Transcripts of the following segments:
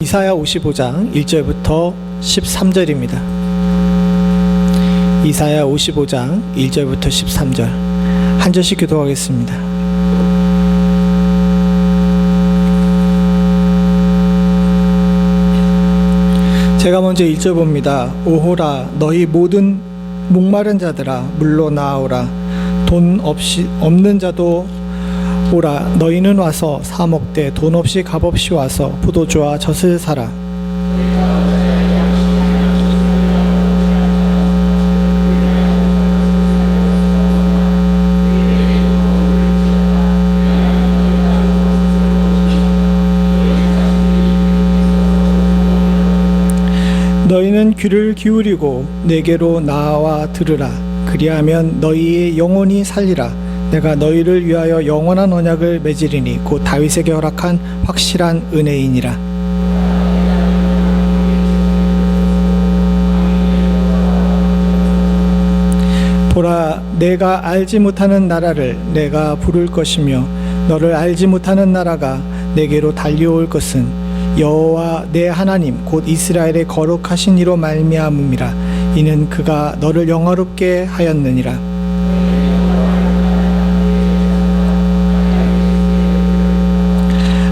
이사야 55장 1절부터 13절입니다. 이사야 55장 1절부터 13절 한 절씩 교독하겠습니다. 제가 먼저 1절 봅니다. 오호라 너희 모든 목마른 자들아 물러 나아오라. 돈 없는 자도 오라. 너희는 와서 사 먹되 돈 없이 값 없이 와서 포도주와 젖을 사라. 너희는 귀를 기울이고 내게로 나와 들으라. 그리하면 너희의 영혼이 살리라. 내가 너희를 위하여 영원한 언약을 맺으리니 곧 다윗에게 허락한 확실한 은혜이니라. 보라, 내가 알지 못하는 나라를 내가 부를 것이며 너를 알지 못하는 나라가 내게로 달려올 것은 여호와 내 하나님 곧 이스라엘의 거룩하신 이로 말미암음이라. 이는 그가 너를 영화롭게 하였느니라.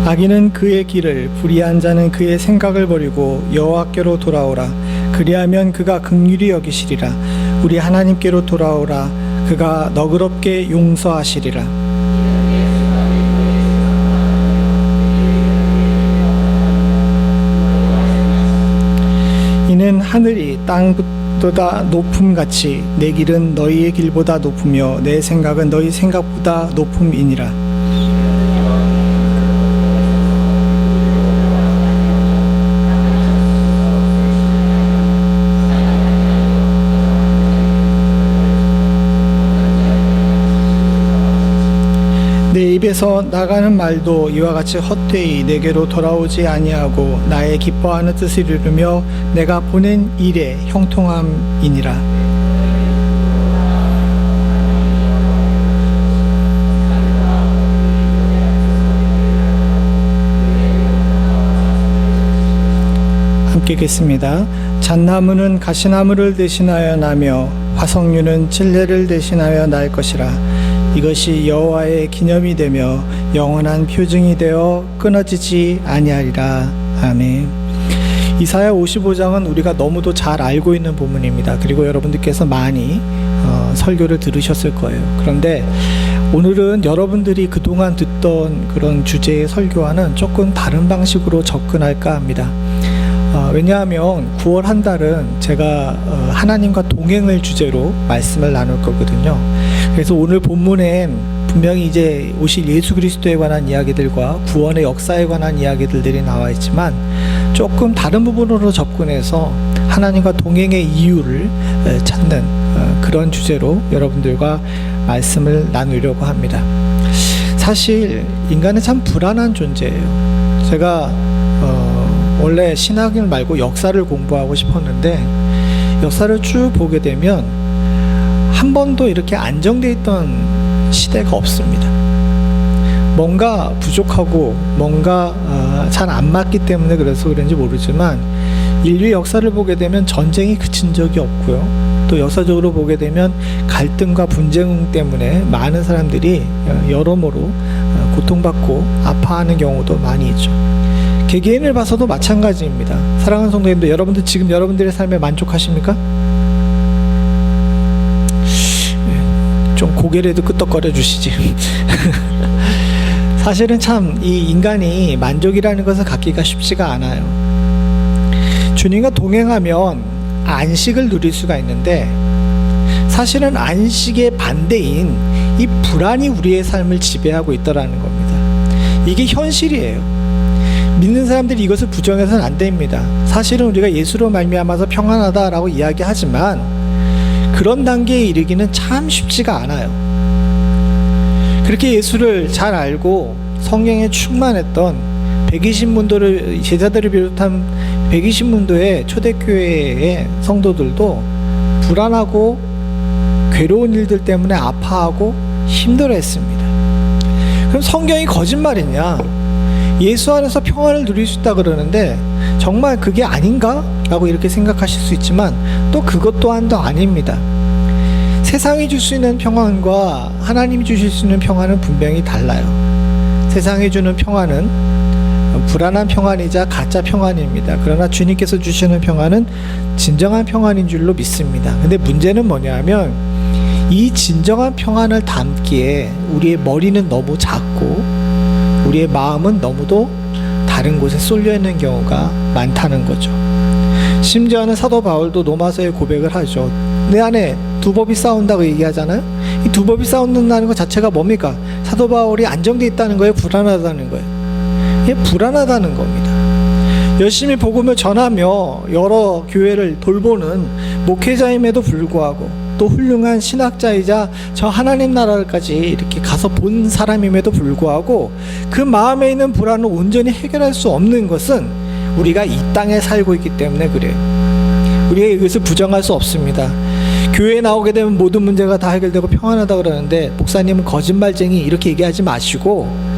악인은 그의 길을, 불의한 자는 그의 생각을 버리고 여호와께로 돌아오라. 그리하면 그가 긍휼히 여기시리라. 우리 하나님께로 돌아오라. 그가 너그럽게 용서하시리라. 이는 하늘이 땅보다 높음같이 내 길은 너희의 길보다 높으며 내 생각은 너희 생각보다 높음이니라. 내 입에서 나가는 말도 이와 같이 헛되이 내게로 돌아오지 아니하고 나의 기뻐하는 뜻을 이루며 내가 보낸 일에 형통함이니라. 함께 읽겠습니다. 잣나무는 가시나무를 대신하여 나며 화석류는 칠레를 대신하여 날 것이라. 이것이 여호와의 기념이 되며 영원한 표징이 되어 끊어지지 아니하리라. 아멘. 이사야 55장은 우리가 너무도 잘 알고 있는 본문입니다. 그리고 여러분들께서 많이 설교를 들으셨을 거예요. 그런데 오늘은 여러분들이 그동안 듣던 그런 주제의 설교와는 조금 다른 방식으로 접근할까 합니다. 왜냐하면 9월 한 달은 제가 하나님과 동행을 주제로 말씀을 나눌 거거든요. 그래서 오늘 본문엔 분명히 이제 오실 예수 그리스도에 관한 이야기들과 구원의 역사에 관한 이야기들이 나와 있지만 조금 다른 부분으로 접근해서 하나님과 동행의 이유를 찾는 그런 주제로 여러분들과 말씀을 나누려고 합니다. 사실 인간은 참 불안한 존재예요. 제가 원래 신학을 말고 역사를 공부하고 싶었는데 역사를 쭉 보게 되면 한 번도 이렇게 안정되어 있던 시대가 없습니다. 뭔가 부족하고 뭔가 잘 안 맞기 때문에 그래서 그런지 모르지만 인류의 역사를 보게 되면 전쟁이 그친 적이 없고요. 또 역사적으로 보게 되면 갈등과 분쟁 때문에 많은 사람들이 여러모로 고통받고 아파하는 경우도 많이 있죠. 개개인을 봐서도 마찬가지입니다. 사랑하는 성도님들, 여러분들 지금 여러분들의 삶에 만족하십니까? 좀 고개라도 끄덕거려 주시지. 사실은 참 이 인간이 만족이라는 것을 갖기가 쉽지가 않아요. 주님과 동행하면 안식을 누릴 수가 있는데 사실은 안식의 반대인 이 불안이 우리의 삶을 지배하고 있다는 겁니다. 이게 현실이에요. 믿는 사람들이 이것을 부정해서는 안 됩니다. 사실은 우리가 예수로 말미암아서 평안하다라고 이야기하지만 그런 단계에 이르기는 참 쉽지가 않아요. 그렇게 예수를 잘 알고 성령에 충만했던 120문도를 제자들을 비롯한 120문도의 초대교회의 성도들도 불안하고 괴로운 일들 때문에 아파하고 힘들어했습니다. 그럼 성경이 거짓말이냐? 예수 안에서 평안을 누릴 수 있다 그러는데 정말 그게 아닌가? 라고 이렇게 생각하실 수 있지만 또 그것 또한도 아닙니다. 세상이 줄 수 있는 평안과 하나님이 주실 수 있는 평안은 분명히 달라요. 세상이 주는 평안은 불안한 평안이자 가짜 평안입니다. 그러나 주님께서 주시는 평안은 진정한 평안인 줄로 믿습니다. 근데 문제는 뭐냐면 이 진정한 평안을 담기에 우리의 머리는 너무 작고 우리의 마음은 너무도 다른 곳에 쏠려 있는 경우가 많다는 거죠. 심지어는 사도 바울도 로마서에 고백을 하죠. 내 안에 두 법이 싸운다고 얘기하잖아요. 이 두 법이 싸운다는 것 자체가 뭡니까? 사도 바울이 안정되어 있다는 거예요? 불안하다는 거예요? 이게 불안하다는 겁니다. 열심히 복음을 전하며 여러 교회를 돌보는 목회자임에도 불구하고 또 훌륭한 신학자이자 저 하나님 나라까지 이렇게 가서 본 사람임에도 불구하고 그 마음에 있는 불안을 온전히 해결할 수 없는 것은 우리가 이 땅에 살고 있기 때문에 그래요. 우리가 이것을 부정할 수 없습니다. 교회에 나오게 되면 모든 문제가 다 해결되고 평안하다 그러는데 목사님은 거짓말쟁이 이렇게 얘기하지 마시고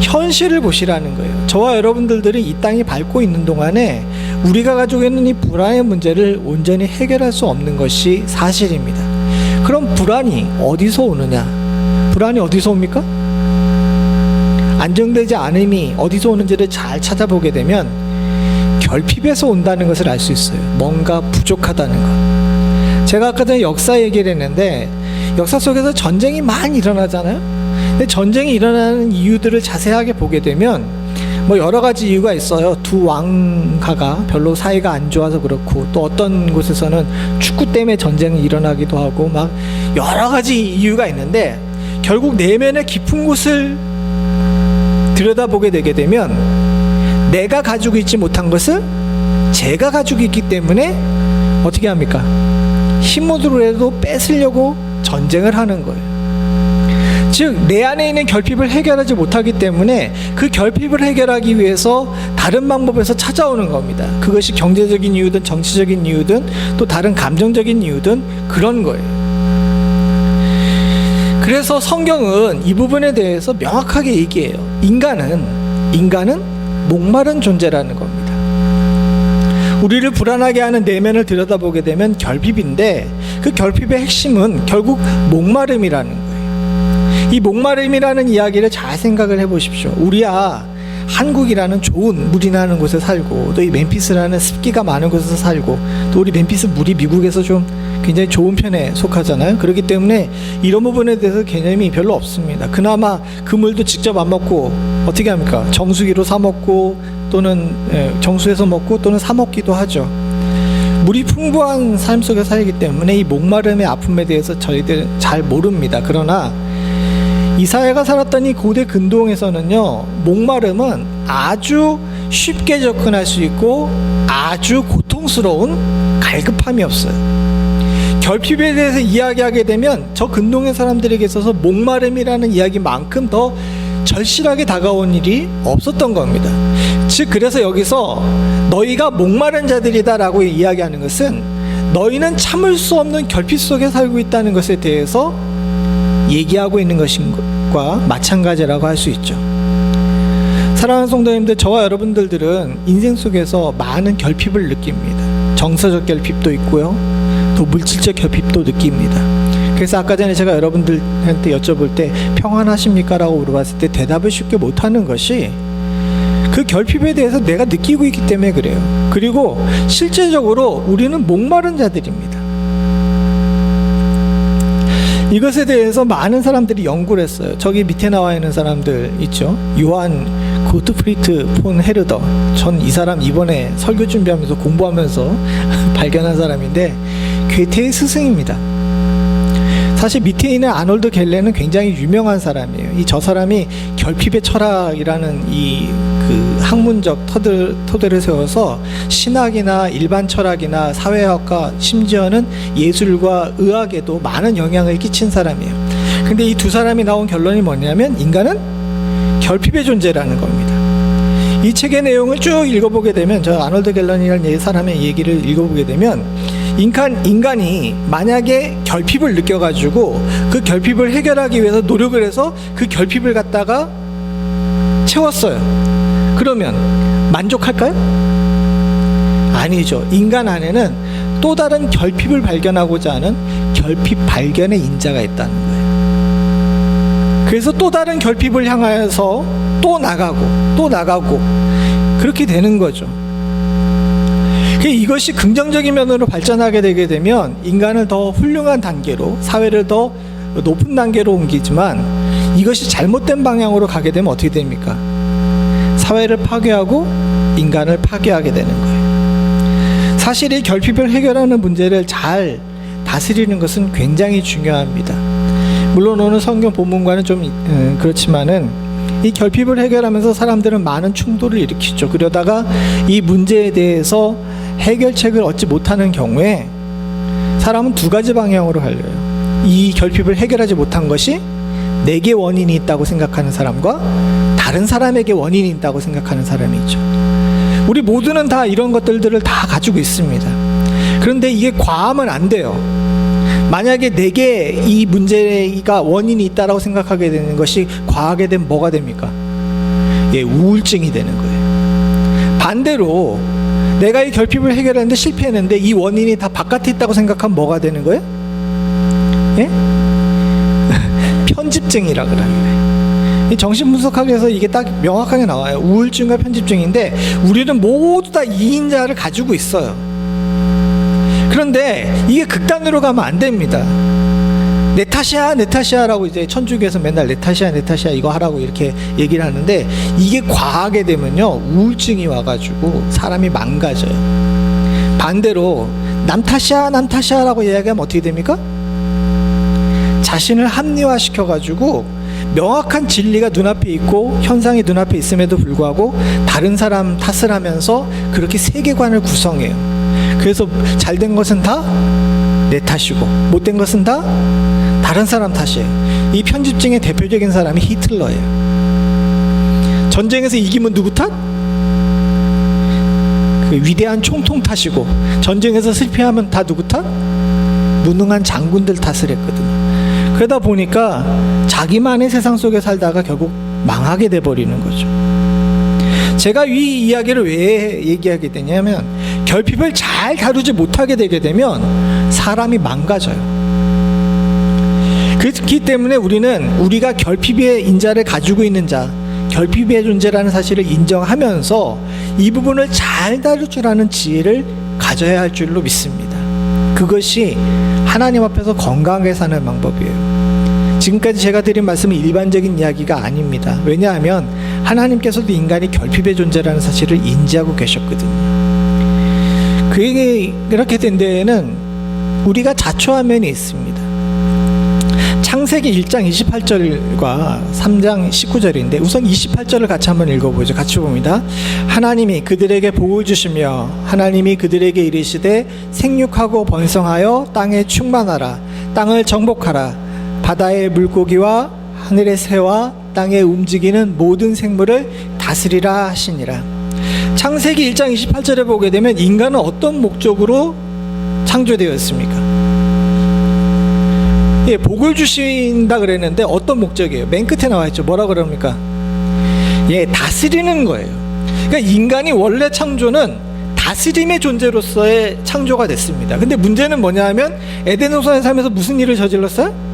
현실을 보시라는 거예요. 저와 여러분들이 이 땅이 밟고 있는 동안에 우리가 가지고 있는 이 불안의 문제를 온전히 해결할 수 없는 것이 사실입니다. 그럼 불안이 어디서 오느냐? 불안이 어디서 옵니까? 안정되지 않음이 어디서 오는지를 잘 찾아보게 되면 결핍에서 온다는 것을 알 수 있어요. 뭔가 부족하다는 것. 제가 아까 전에 역사 얘기를 했는데 역사 속에서 전쟁이 많이 일어나잖아요. 근데 전쟁이 일어나는 이유들을 자세하게 보게 되면 뭐 여러 가지 이유가 있어요. 두 왕가가 별로 사이가 안 좋아서 그렇고 또 어떤 곳에서는 축구 때문에 전쟁이 일어나기도 하고 막 여러 가지 이유가 있는데 결국 내면의 깊은 곳을 들여다보게 되게 되면 내가 가지고 있지 못한 것을 제가 가지고 있기 때문에 어떻게 합니까? 힘으로라도 뺏으려고 전쟁을 하는 거예요. 즉 내 안에 있는 결핍을 해결하지 못하기 때문에 그 결핍을 해결하기 위해서 다른 방법에서 찾아오는 겁니다. 그것이 경제적인 이유든 정치적인 이유든 또 다른 감정적인 이유든 그런 거예요. 그래서 성경은 이 부분에 대해서 명확하게 얘기해요. 인간은 목마른 존재라는 겁니다. 우리를 불안하게 하는 내면을 들여다보게 되면 결핍인데 그 결핍의 핵심은 결국 목마름이라는 거예요. 이 목마름이라는 이야기를 잘 생각을 해보십시오. 우리야 한국이라는 좋은 물이 나는 곳에 살고 또 이 멤피스라는 습기가 많은 곳에서 살고 또 우리 멤피스 물이 미국에서 좀 굉장히 좋은 편에 속하잖아요. 그렇기 때문에 이런 부분에 대해서 개념이 별로 없습니다. 그나마 그 물도 직접 안 먹고 어떻게 합니까? 정수기로 사 먹고 또는 정수해서 먹고 또는 사 먹기도 하죠. 물이 풍부한 삶 속에 살기 때문에 이 목마름의 아픔에 대해서 저희들 잘 모릅니다. 그러나 이사야가 살았던 이 고대 근동에서는요, 목마름은 아주 쉽게 접근할 수 있고 아주 고통스러운 갈급함이었어요. 결핍에 대해서 이야기하게 되면 저 근동의 사람들에게 있어서 목마름이라는 이야기만큼 더 절실하게 다가온 일이 없었던 겁니다. 즉 그래서 여기서 너희가 목마른 자들이다 라고 이야기하는 것은 너희는 참을 수 없는 결핍 속에 살고 있다는 것에 대해서 얘기하고 있는 것과 마찬가지라고 할 수 있죠. 사랑하는 성도님들, 저와 여러분들은 인생 속에서 많은 결핍을 느낍니다. 정서적 결핍도 있고요, 또 물질적 결핍도 느낍니다. 그래서 아까 전에 제가 여러분들한테 여쭤볼 때 평안하십니까? 라고 물어봤을 때 대답을 쉽게 못하는 것이 그 결핍에 대해서 내가 느끼고 있기 때문에 그래요. 그리고 실제적으로 우리는 목마른 자들입니다. 이것에 대해서 많은 사람들이 연구를 했어요. 저기 밑에 나와 있는 사람들 있죠. 요한 고트프리트 폰 헤르더. 전 이 사람 이번에 설교 준비하면서 공부하면서 발견한 사람인데 괴테의 스승입니다. 사실 밑에 있는 아놀드 갤레는 굉장히 유명한 사람이에요. 저 사람이 결핍의 철학이라는 그 학문적 토대를 세워서 신학이나 일반 철학이나 사회학과 심지어는 예술과 의학에도 많은 영향을 끼친 사람이에요. 근데 이 두 사람이 나온 결론이 뭐냐면 인간은 결핍의 존재라는 겁니다. 이 책의 내용을 쭉 읽어보게 되면 저 아놀드 갤런이라는 사람의 얘기를 읽어보게 되면 인간이 만약에 결핍을 느껴가지고 그 결핍을 해결하기 위해서 노력을 해서 그 결핍을 갖다가 채웠어요. 그러면 만족할까요? 아니죠. 인간 안에는 또 다른 결핍을 발견하고자 하는 결핍 발견의 인자가 있다는 거예요. 그래서 또 다른 결핍을 향하여서 또 나가고 그렇게 되는 거죠. 이것이 긍정적인 면으로 발전하게 되게 되면 인간을 더 훌륭한 단계로, 사회를 더 높은 단계로 옮기지만, 이것이 잘못된 방향으로 가게 되면 어떻게 됩니까? 사회를 파괴하고 인간을 파괴하게 되는 거예요. 사실 이 결핍을 해결하는 문제를 잘 다스리는 것은 굉장히 중요합니다. 물론 오늘 성경 본문과는 좀 그렇지만은 이 결핍을 해결하면서 사람들은 많은 충돌을 일으키죠. 그러다가 이 문제에 대해서 해결책을 얻지 못하는 경우에 사람은 두 가지 방향으로 갈려요. 이 결핍을 해결하지 못한 것이 내게 원인이 있다고 생각하는 사람과 다른 사람에게 원인이 있다고 생각하는 사람이 있죠. 우리 모두는 다 이런 것들을 다 가지고 있습니다. 그런데 이게 과하면 안 돼요. 만약에 내게 이 문제가 원인이 있다고 생각하게 되는 것이 과하게 되면 뭐가 됩니까? 우울증이 되는 거예요. 반대로 내가 이 결핍을 해결하는데 실패했는데 이 원인이 다 바깥에 있다고 생각하면 뭐가 되는 거예요? 편집증이라 그래요. 정신분석학에서 이게 딱 명확하게 나와요. 우울증과 편집증인데 우리는 모두 다 2인자를 가지고 있어요. 그런데 이게 극단으로 가면 안 됩니다. 내 탓이야 라고 이제 천주교에서 맨날 내 탓이야 이거 하라고 이렇게 얘기를 하는데, 이게 과하게 되면요 우울증이 와가지고 사람이 망가져요. 반대로 남 탓이야 라고 이야기하면 어떻게 됩니까? 자신을 합리화시켜가지고 명확한 진리가 눈앞에 있고 현상이 눈앞에 있음에도 불구하고 다른 사람 탓을 하면서 그렇게 세계관을 구성해요. 그래서 잘된 것은 다 내 탓이고 못된 것은 다 다른 사람 탓이에요. 이 편집증의 대표적인 사람이 히틀러예요. 전쟁에서 이기면 누구 탓? 그 위대한 총통 탓이고, 전쟁에서 실패하면 다 누구 탓? 무능한 장군들 탓을 했거든요. 그러다 보니까 자기만의 세상 속에 살다가 결국 망하게 돼버리는 거죠. 제가 이 이야기를 왜 얘기하게 되냐면, 결핍을 잘 다루지 못하게 되게 되면 사람이 망가져요. 그렇기 때문에 우리가 결핍의 인자를 가지고 있는 자, 결핍의 존재라는 사실을 인정하면서 이 부분을 잘 다룰 줄 아는 지혜를 가져야 할 줄로 믿습니다. 그것이 하나님 앞에서 건강하게 사는 방법이에요. 지금까지 제가 드린 말씀은 일반적인 이야기가 아닙니다. 왜냐하면 하나님께서도 인간이 결핍의 존재라는 사실을 인지하고 계셨거든요. 그게 이렇게 된 데에는 우리가 자초한 면이 있습니다. 창세기 1장 28절과 3장 19절인데 우선 28절을 같이 한번 읽어보죠. 같이 봅니다. 하나님이 그들에게 복을 주시며 하나님이 그들에게 이르시되 생육하고 번성하여 땅에 충만하라. 땅을 정복하라. 바다의 물고기와 하늘의 새와 땅에 움직이는 모든 생물을 다스리라 하시니라. 창세기 1장 28절에 보게 되면 인간은 어떤 목적으로 창조되었습니까? 복을 주신다 그랬는데 어떤 목적이에요? 맨 끝에 나와 있죠. 뭐라 그럽니까? 다스리는 거예요. 그러니까 인간이 원래 창조는 다스림의 존재로서의 창조가 됐습니다. 근데 문제는 뭐냐 하면 에덴 동산에 살면서 무슨 일을 저질렀어요?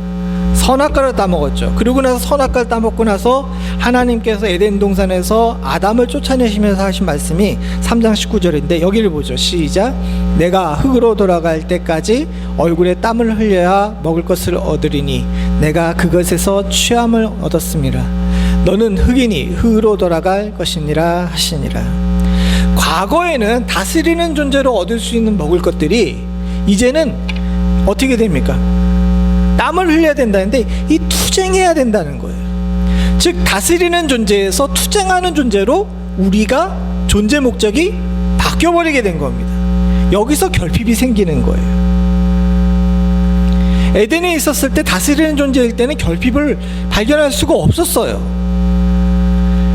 선악과를 따먹었죠. 그러고 나서 선악과를 따먹고 나서 하나님께서 에덴 동산에서 아담을 쫓아내시면서 하신 말씀이 3장 19절인데 여기를 보죠. 시작. 내가 흙으로 돌아갈 때까지 얼굴에 땀을 흘려야 먹을 것을 얻으리니 내가 그것에서 취함을 얻었습니다. 너는 흙이니 흙으로 돌아갈 것이니라 하시니라. 과거에는 다스리는 존재로 얻을 수 있는 먹을 것들이 이제는 어떻게 됩니까? 땀을 흘려야 된다는데 이 투쟁해야 된다는 거예요. 즉 다스리는 존재에서 투쟁하는 존재로 우리가 존재 목적이 바뀌어버리게 된 겁니다. 여기서 결핍이 생기는 거예요. 에덴에 있었을 때 다스리는 존재일 때는 결핍을 발견할 수가 없었어요.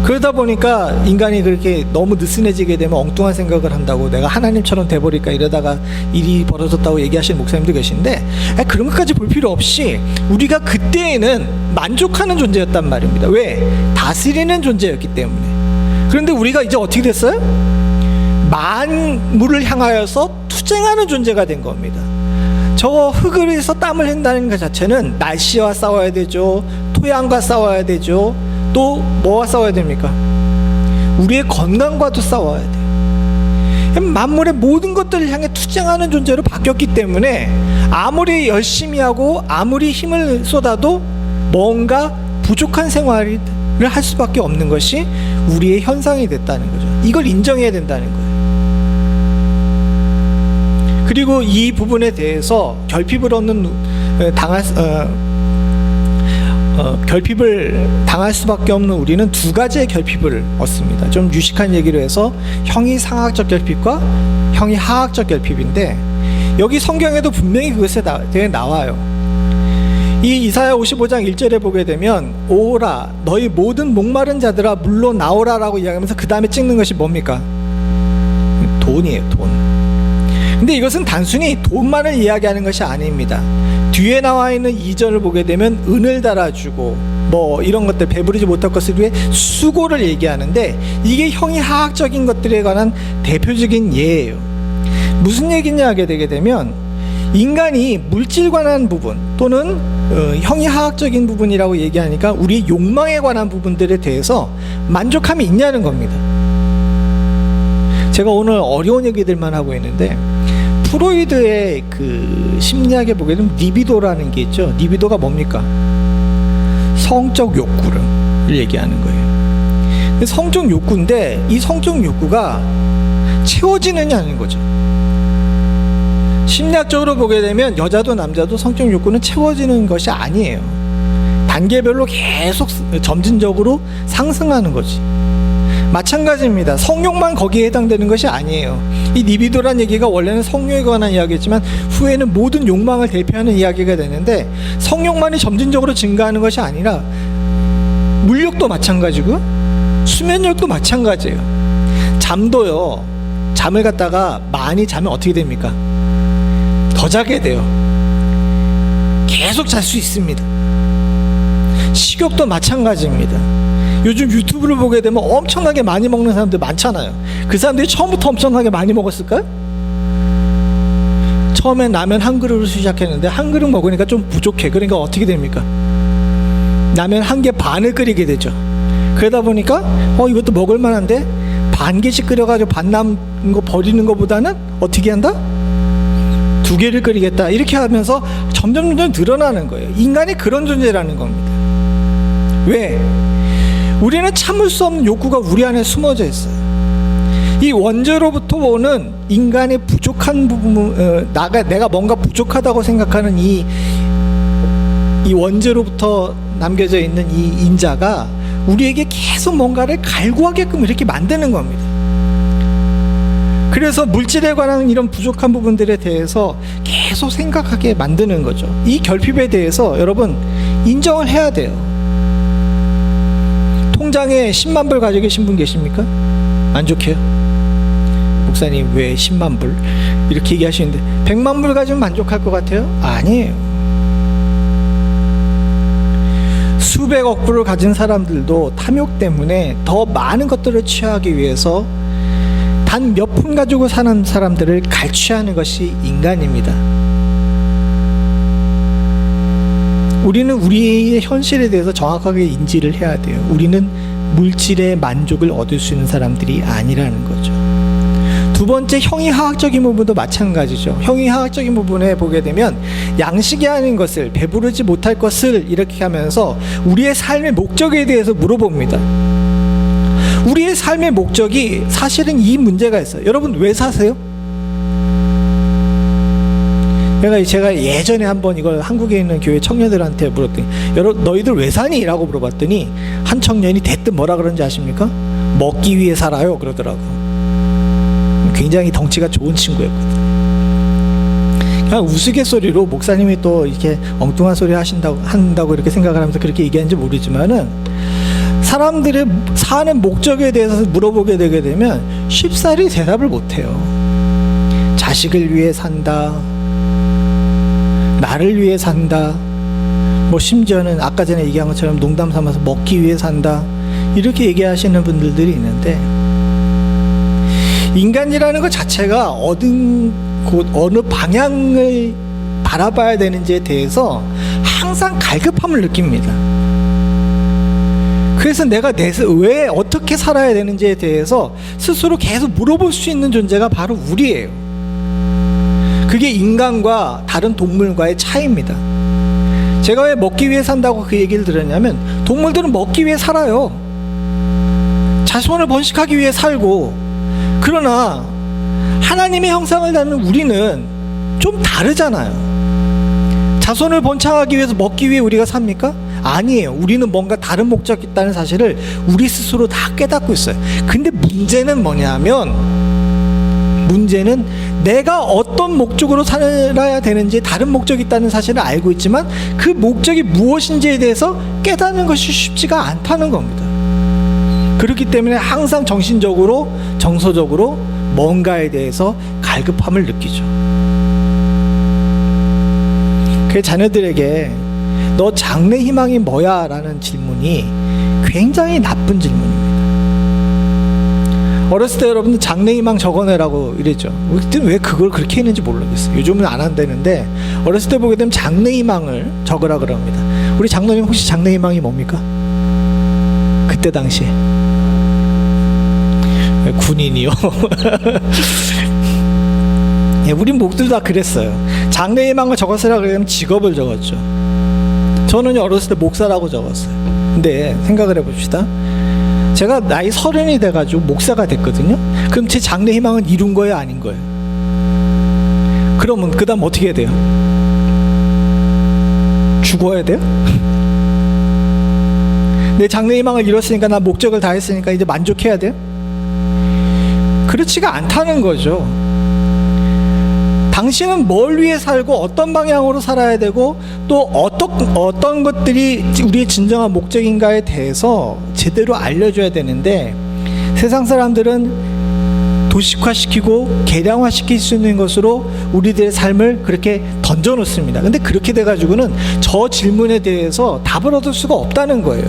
그러다 보니까 인간이 그렇게 너무 느슨해지게 되면 엉뚱한 생각을 한다고, 내가 하나님처럼 돼버릴까 이러다가 일이 벌어졌다고 얘기하시는 목사님도 계신데, 그런 것까지 볼 필요 없이 우리가 그때에는 만족하는 존재였단 말입니다. 왜? 다스리는 존재였기 때문에. 그런데 우리가 이제 어떻게 됐어요? 만물을 향하여서 투쟁하는 존재가 된 겁니다. 저 흙을 해서 땀을 흘린다는 것 자체는 날씨와 싸워야 되죠. 토양과 싸워야 되죠. 또 뭐와 싸워야 됩니까? 우리의 건강과도 싸워야 돼요. 만물의 모든 것들을 향해 투쟁하는 존재로 바뀌었기 때문에 아무리 열심히 하고 아무리 힘을 쏟아도 뭔가 부족한 생활을 할 수밖에 없는 것이 우리의 현상이 됐다는 거죠. 이걸 인정해야 된다는 거예요. 그리고 이 부분에 대해서 결핍을 당할 수밖에 없는 우리는 두 가지의 결핍을 얻습니다. 좀 유식한 얘기로 해서 형이상학적 결핍과 형이하학적 결핍인데, 여기 성경에도 분명히 그것에 대해 나와요. 이 이사야 55장 1절에 보게 되면 오호라 너희 모든 목마른 자들아 물로 나오라 라고 이야기하면서 그 다음에 찍는 것이 뭡니까? 돈이에요. 돈. 근데 이것은 단순히 돈만을 이야기하는 것이 아닙니다. 뒤에 나와 있는 2절을 보게 되면 은을 달아주고 뭐 이런 것들, 배부르지 못할 것을 위해 수고를 얘기하는데, 이게 형이하학적인 것들에 관한 대표적인 예예요. 무슨 얘기냐 하게 되게 되면, 인간이 물질 관한 부분 또는 형이하학적인 부분이라고 얘기하니까 우리의 욕망에 관한 부분들에 대해서 만족함이 있냐는 겁니다. 제가 오늘 어려운 얘기들만 하고 있는데, 프로이드의 그 심리학에 보게 되면 리비도라는 게 있죠. 리비도가 뭡니까? 성적 욕구를 얘기하는 거예요. 성적 욕구인데 이 성적 욕구가 채워지느냐는 거죠. 심리학적으로 보게 되면 여자도 남자도 성적 욕구는 채워지는 것이 아니에요. 단계별로 계속 점진적으로 상승하는 거지. 마찬가지입니다. 성욕만 거기에 해당되는 것이 아니에요. 이 리비도란 얘기가 원래는 성욕에 관한 이야기였지만 후에는 모든 욕망을 대표하는 이야기가 되는데, 성욕만이 점진적으로 증가하는 것이 아니라 물욕도 마찬가지고 수면력도 마찬가지예요. 잠도요, 잠을 갖다가 많이 자면 어떻게 됩니까? 더 자게 돼요. 계속 잘 수 있습니다. 식욕도 마찬가지입니다. 요즘 유튜브를 보게 되면 엄청나게 많이 먹는 사람들 많잖아요. 그 사람들이 처음부터 엄청나게 많이 먹었을까요? 처음엔 라면 한 그릇을 시작했는데 한 그릇 먹으니까 좀 부족해. 그러니까 어떻게 됩니까? 라면 한 개 반을 끓이게 되죠. 그러다 보니까 이것도 먹을 만한데 반 개씩 끓여가지고 반 남은 거 버리는 것보다는 어떻게 한다? 두 개를 끓이겠다. 이렇게 하면서 점점 늘어나는 거예요. 인간이 그런 존재라는 겁니다. 왜? 우리는 참을 수 없는 욕구가 우리 안에 숨어져 있어요. 이 원죄로부터 오는 인간의 부족한 부분, 내가 뭔가 부족하다고 생각하는 이 원죄로부터 남겨져 있는 이 인자가 우리에게 계속 뭔가를 갈구하게끔 이렇게 만드는 겁니다. 그래서 물질에 관한 이런 부족한 부분들에 대해서 계속 생각하게 만드는 거죠. 이 결핍에 대해서 여러분 인정을 해야 돼요. 통장에 10만 불 가지고 계신 분 계십니까? 만족해요? 목사님 왜 10만 불? 이렇게 얘기하시는데 100만 불 가지면 만족할 것 같아요? 아니에요. 수백억 불을 가진 사람들도 탐욕 때문에 더 많은 것들을 취하기 위해서 단 몇 푼 가지고 사는 사람들을 갈취하는 것이 인간입니다. 우리는 우리의 현실에 대해서 정확하게 인지를 해야 돼요. 우리는 물질의 만족을 얻을 수 있는 사람들이 아니라는 거죠. 두 번째, 형이하학적인 부분도 마찬가지죠. 형이하학적인 부분에 보게 되면 양식이 아닌 것을, 배부르지 못할 것을 이렇게 하면서 우리의 삶의 목적에 대해서 물어봅니다. 우리의 삶의 목적이 사실은 이 문제가 있어요. 여러분 왜 사세요? 제가 예전에 한번 이걸 한국에 있는 교회 청년들한테 물었더니 너희들 왜 사니? 라고 물어봤더니 한 청년이 대뜸 뭐라 그런지 아십니까? 먹기 위해 살아요 그러더라고. 굉장히 덩치가 좋은 친구였거든요. 그냥 우스갯소리로 목사님이 또 이렇게 엉뚱한 소리 한다고 이렇게 생각을 하면서 그렇게 얘기하는지 모르지만은, 사람들의 사는 목적에 대해서 물어보게 되게 되면 쉽사리 대답을 못해요. 자식을 위해 산다, 나를 위해 산다, 뭐 심지어는 아까 전에 얘기한 것처럼 농담 삼아서 먹기 위해 산다, 이렇게 얘기하시는 분들이 있는데, 인간이라는 것 자체가 어느 방향을 바라봐야 되는지에 대해서 항상 갈급함을 느낍니다. 그래서 내가 왜 어떻게 살아야 되는지에 대해서 스스로 계속 물어볼 수 있는 존재가 바로 우리예요. 그게 인간과 다른 동물과의 차이입니다. 제가 왜 먹기 위해 산다고 그 얘기를 들었냐면, 동물들은 먹기 위해 살아요. 자손을 번식하기 위해 살고. 그러나 하나님의 형상을 닮은 우리는 좀 다르잖아요. 자손을 번창하기 위해서 먹기 위해 우리가 삽니까? 아니에요. 우리는 뭔가 다른 목적이 있다는 사실을 우리 스스로 다 깨닫고 있어요. 근데 문제는 뭐냐면, 문제는 내가 어떤 목적으로 살아야 되는지 다른 목적이 있다는 사실을 알고 있지만 그 목적이 무엇인지에 대해서 깨닫는 것이 쉽지가 않다는 겁니다. 그렇기 때문에 항상 정신적으로, 정서적으로 뭔가에 대해서 갈급함을 느끼죠. 그 자녀들에게 너 장래 희망이 뭐야? 라는 질문이 굉장히 나쁜 질문입니다. 어렸을 때 여러분들 장래 희망 적어내라고 이랬죠. 그때는 왜 그걸 그렇게 했는지 모르겠어요. 요즘은 안 한다는데 어렸을 때 보게 되면 장래 희망을 적으라 그럽니다. 우리 장로님 혹시 장래 희망이 뭡니까? 그때 당시에 군인이요. 예, 우린 모두 다 그랬어요. 장래 희망을 적었으라 그러면 직업을 적었죠. 저는 어렸을 때 목사라고 적었어요. 근데 생각을 해봅시다. 제가 나이 30이 돼가지고 목사가 됐거든요. 그럼 제 장래 희망은 이룬 거예요, 아닌 거예요? 그러면 그 다음 어떻게 해야 돼요? 죽어야 돼요? 내 장래 희망을 이뤘으니까, 나 목적을 다 했으니까 이제 만족해야 돼요? 그렇지가 않다는 거죠. 당신은 뭘 위해 살고 어떤 방향으로 살아야 되고 또 어떤 것들이 우리의 진정한 목적인가에 대해서 제대로 알려줘야 되는데, 세상 사람들은 도식화시키고 계량화시킬 수 있는 것으로 우리들의 삶을 그렇게 던져놓습니다. 근데 그렇게 돼가지고는 저 질문에 대해서 답을 얻을 수가 없다는 거예요.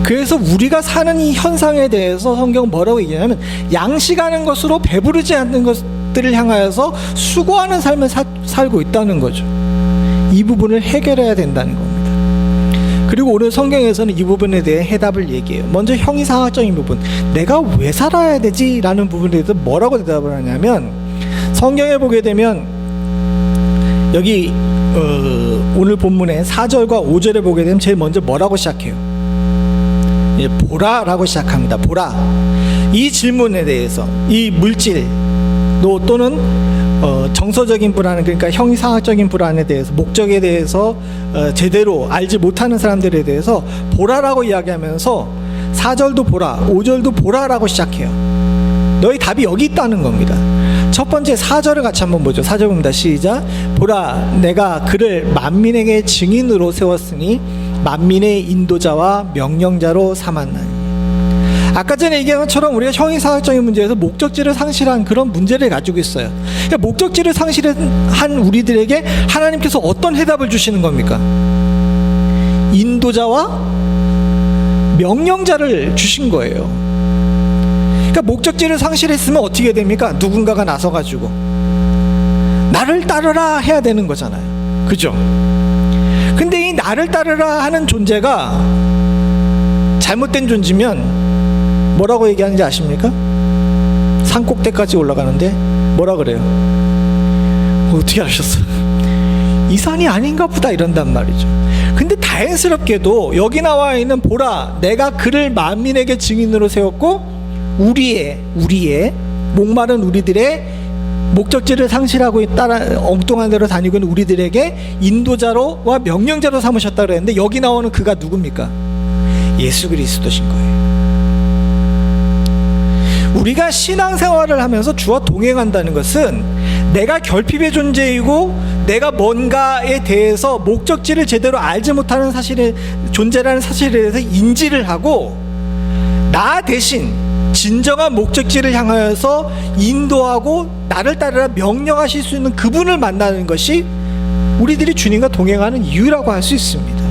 그래서 우리가 사는 이 현상에 대해서 성경은 뭐라고 얘기하냐면, 양식하는 것으로 배부르지 않는 것들을 향하여서 수고하는 삶을 살고 있다는 거죠. 이 부분을 해결해야 된다는 겁니다. 그리고 오늘 성경에서는 이 부분에 대해 해답을 얘기해요. 먼저 형이상학적인 부분, 내가 왜 살아야 되지? 라는 부분에 대해서 뭐라고 대답을 하냐면, 성경에 보게 되면 여기 오늘 본문의 4절과 5절에 보게 되면 제일 먼저 뭐라고 시작해요? 보라라고 시작합니다. 보라. 이 질문에 대해서, 이 물질 또는 정서적인 불안, 그러니까 형이상학적인 불안에 대해서, 목적에 대해서 제대로 알지 못하는 사람들에 대해서 보라라고 이야기하면서 4절도 보라, 5절도 보라라고 시작해요. 너희 답이 여기 있다는 겁니다. 첫 번째 4절을 같이 한번 보죠. 4절 봅니다. 시작. 보라, 내가 그를 만민에게 증인으로 세웠으니 만민의 인도자와 명령자로 삼았나니. 아까 전에 얘기한 것처럼 우리가 형이상학적인 문제에서 목적지를 상실한 그런 문제를 가지고 있어요. 그러니까 목적지를 상실한 우리들에게 하나님께서 어떤 해답을 주시는 겁니까? 인도자와 명령자를 주신 거예요. 그러니까 목적지를 상실했으면 어떻게 됩니까? 누군가가 나서가지고 나를 따르라 해야 되는 거잖아요. 그죠? 근데 이 나를 따르라 하는 존재가 잘못된 존재면 뭐라고 얘기하는지 아십니까? 산 꼭대까지 올라가는데 뭐라 그래요? 어떻게 아셨어? 이 산이 아닌가 보다 이런단 말이죠. 근데 다행스럽게도 여기 나와 있는 보라, 내가 그를 만민에게 증인으로 세웠고 우리의 목마른 우리들의 목적지를 상실하고 따라 엉뚱한 데로 다니고 있는 우리들에게 인도자로와 명령자로 삼으셨다 그랬는데, 여기 나오는 그가 누굽니까? 예수 그리스도신 거예요. 우리가 신앙생활을 하면서 주와 동행한다는 것은 내가 결핍의 존재이고 내가 뭔가에 대해서 목적지를 제대로 알지 못하는 사실의 존재라는 사실에 대해서 인지를 하고, 나 대신 진정한 목적지를 향하여서 인도하고 나를 따르라 명령하실 수 있는 그분을 만나는 것이 우리들이 주님과 동행하는 이유라고 할 수 있습니다.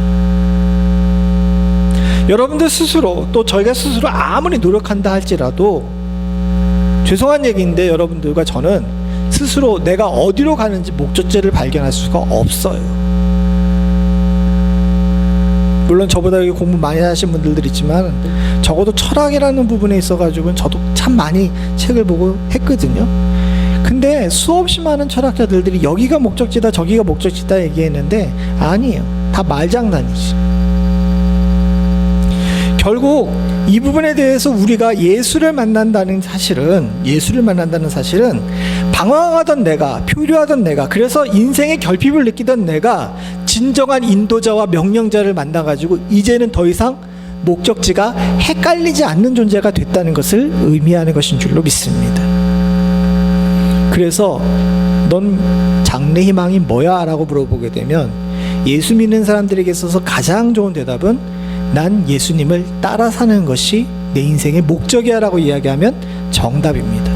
여러분들 스스로, 또 저희가 스스로 아무리 노력한다 할지라도 죄송한 얘기인데 여러분들과 저는 스스로 내가 어디로 가는지 목적지를 발견할 수가 없어요. 물론 저보다 여기 공부 많이 하신 분들도 있지만 적어도 철학이라는 부분에 있어가지고는 저도 참 많이 책을 보고 했거든요. 근데 수없이 많은 철학자들이 여기가 목적지다 저기가 목적지다 얘기했는데 아니에요. 다 말장난이지. 결국 이 부분에 대해서 우리가 예수를 만난다는 사실은 방황하던 내가, 표류하던 내가, 그래서 인생의 결핍을 느끼던 내가 진정한 인도자와 명령자를 만나가지고 이제는 더 이상 목적지가 헷갈리지 않는 존재가 됐다는 것을 의미하는 것인 줄로 믿습니다. 그래서 넌 장래 희망이 뭐야? 라고 물어보게 되면 예수 믿는 사람들에게 있어서 가장 좋은 대답은 난 예수님을 따라 사는 것이 내 인생의 목적이야 라고 이야기하면 정답입니다.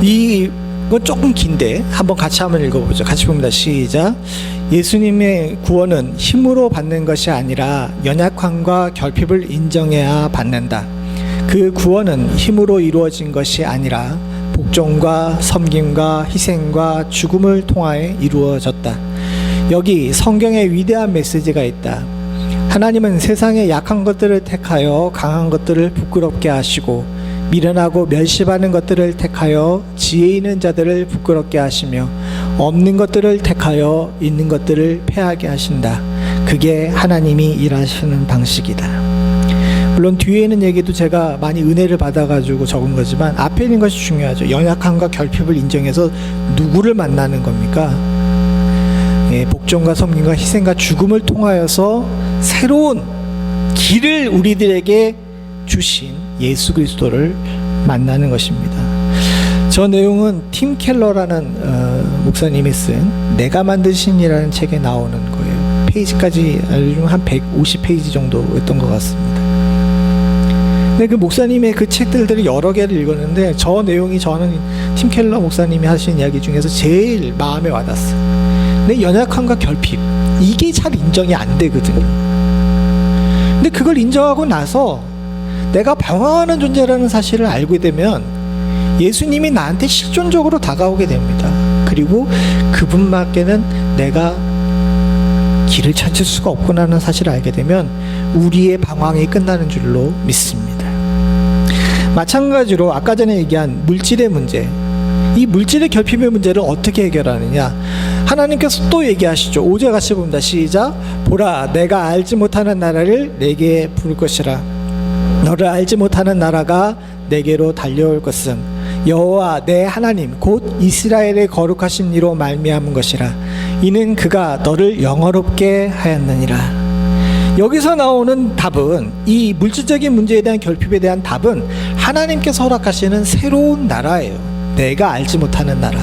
이건 조금 긴데 한번 같이 한번 읽어보죠. 같이 봅니다. 시작. 예수님의 구원은 힘으로 받는 것이 아니라 연약함과 결핍을 인정해야 받는다. 그 구원은 힘으로 이루어진 것이 아니라 복종과 섬김과 희생과 죽음을 통하여 이루어졌다. 여기 성경의 위대한 메시지가 있다. 하나님은 세상의 약한 것들을 택하여 강한 것들을 부끄럽게 하시고 미련하고 멸시받는 것들을 택하여 지혜 있는 자들을 부끄럽게 하시며 없는 것들을 택하여 있는 것들을 패하게 하신다. 그게 하나님이 일하시는 방식이다. 물론 뒤에 있는 얘기도 제가 많이 은혜를 받아가지고 적은 거지만 앞에 있는 것이 중요하죠. 연약함과 결핍을 인정해서 누구를 만나는 겁니까? 복종과 섬김과 희생과 죽음을 통하여서 새로운 길을 우리들에게 주신 예수 그리스도를 만나는 것입니다. 저 내용은 팀 켈러라는 목사님이 쓴 내가 만든 신이라는 책에 나오는 거예요. 페이지까지 알려주면 한 150페이지 정도였던 것 같습니다. 근데 그 목사님의 그 책들을 여러 개를 읽었는데 저 내용이 저는 팀 켈러 목사님이 하신 이야기 중에서 제일 마음에 와닿았어요. 내 연약함과 결핍, 이게 잘 인정이 안 되거든요. 근데 그걸 인정하고 나서 내가 방황하는 존재라는 사실을 알게 되면 예수님이 나한테 실존적으로 다가오게 됩니다. 그리고 그분밖에는 내가 길을 찾을 수가 없구나라는 사실을 알게 되면 우리의 방황이 끝나는 줄로 믿습니다. 마찬가지로 아까 전에 얘기한 물질의 문제, 이 물질의 결핍의 문제를 어떻게 해결하느냐, 하나님께서 또 얘기하시죠. 5절 같이 봅니다. 시작. 보라, 내가 알지 못하는 나라를 내게 부를 것이라. 너를 알지 못하는 나라가 내게로 달려올 것은 여호와 내 하나님 곧 이스라엘의 거룩하신 이로 말미암은 것이라. 이는 그가 너를 영화롭게 하였느니라. 여기서 나오는 답은, 이 물질적인 문제에 대한 결핍에 대한 답은 하나님께서 허락하시는 새로운 나라예요. 내가 알지 못하는 나라.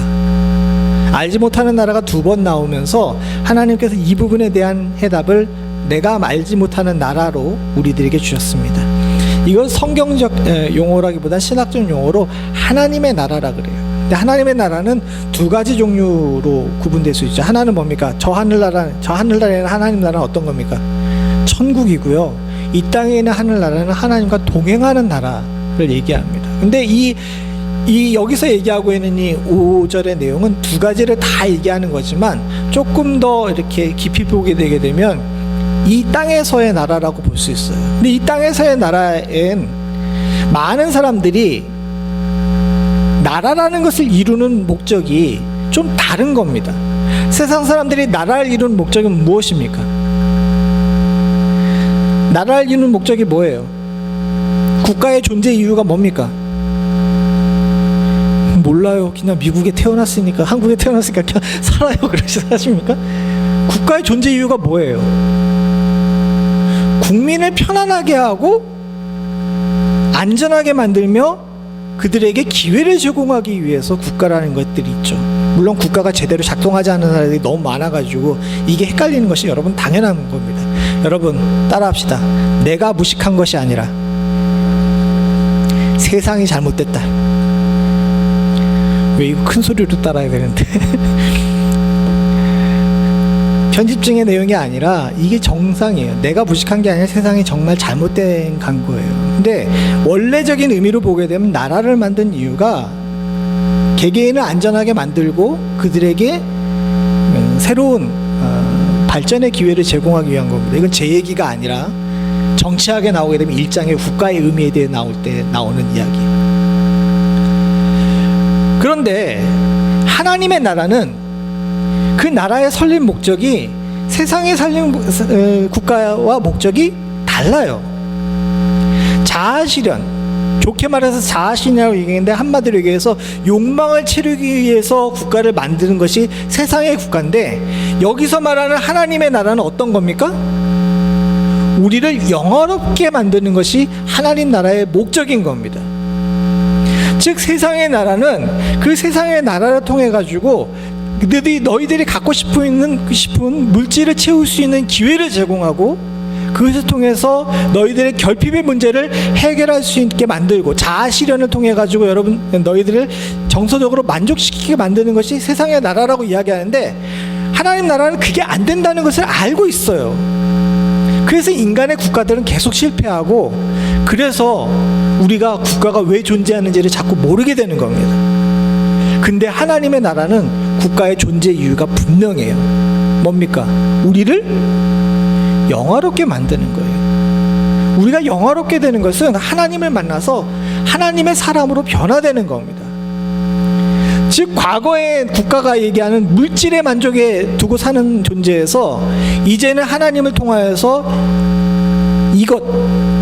알지 못하는 나라가 두 번 나오면서 하나님께서 이 부분에 대한 해답을 내가 알지 못하는 나라로 우리들에게 주셨습니다. 이건 성경적 용어라기보다 신학적 용어로 하나님의 나라라 그래요. 근데 하나님의 나라는 두 가지 종류로 구분될 수 있죠. 하나는 뭡니까? 저 하늘나라에는 하나님 나라는 어떤 겁니까? 천국이고요. 이 땅에 있는 하늘나라는 하나님과 동행하는 나라를 얘기합니다. 근데 이 여기서 얘기하고 있는 이 5절의 내용은 두 가지를 다 얘기하는 거지만 조금 더 이렇게 깊이 보게 되게 되면 이 땅에서의 나라라고 볼 수 있어요. 근데 이 땅에서의 나라엔 많은 사람들이 나라라는 것을 이루는 목적이 좀 다른 겁니다. 세상 사람들이 나라를 이루는 목적은 무엇입니까? 나라를 이루는 목적이 뭐예요? 국가의 존재 이유가 뭡니까? 몰라요. 그냥 미국에 태어났으니까, 한국에 태어났으니까 그냥 살아요. 그러시 하십니까? 국가의 존재 이유가 뭐예요? 국민을 편안하게 하고 안전하게 만들며 그들에게 기회를 제공하기 위해서 국가라는 것들이 있죠. 물론 국가가 제대로 작동하지 않는 나라들이 너무 많아가지고 이게 헷갈리는 것이 여러분 당연한 겁니다. 여러분 따라합시다. 내가 무식한 것이 아니라 세상이 잘못됐다. 왜 이거 큰 소리로 따라야 되는데 편집증의 내용이 아니라 이게 정상이에요. 내가 무식한 게 아니라 세상이 정말 잘못된 간 거예요. 근데 원래적인 의미로 보게 되면 나라를 만든 이유가 개개인을 안전하게 만들고 그들에게 새로운 발전의 기회를 제공하기 위한 겁니다. 이건 제 얘기가 아니라 정치학에 나오게 되면 일장의 국가의 의미에 대해 나올 때 나오는 이야기예요. 그런데 하나님의 나라는 그 나라의 설립 목적이 세상의 설립 국가와 목적이 달라요. 자아실현, 좋게 말해서 자아실현이라고 얘기했는데 한마디로 얘기해서 욕망을 채우기 위해서 국가를 만드는 것이 세상의 국가인데, 여기서 말하는 하나님의 나라는 어떤 겁니까? 우리를 영화롭게 만드는 것이 하나님 나라의 목적인 겁니다. 즉 세상의 나라는 그 세상의 나라를 통해 가지고 너희들이 갖고 싶은 물질을 채울 수 있는 기회를 제공하고, 그것을 통해서 너희들의 결핍의 문제를 해결할 수 있게 만들고, 자아실현을 통해 가지고 너희들을 정서적으로 만족시키게 만드는 것이 세상의 나라라고 이야기하는데, 하나님 나라는 그게 안 된다는 것을 알고 있어요. 그래서 인간의 국가들은 계속 실패하고, 그래서 우리가 국가가 왜 존재하는지를 자꾸 모르게 되는 겁니다. 근데 하나님의 나라는 국가의 존재 이유가 분명해요. 뭡니까? 우리를 영화롭게 만드는 거예요. 우리가 영화롭게 되는 것은 하나님을 만나서 하나님의 사람으로 변화되는 겁니다. 즉 과거의 국가가 얘기하는 물질의 만족에 두고 사는 존재에서 이제는 하나님을 통하여서 이것,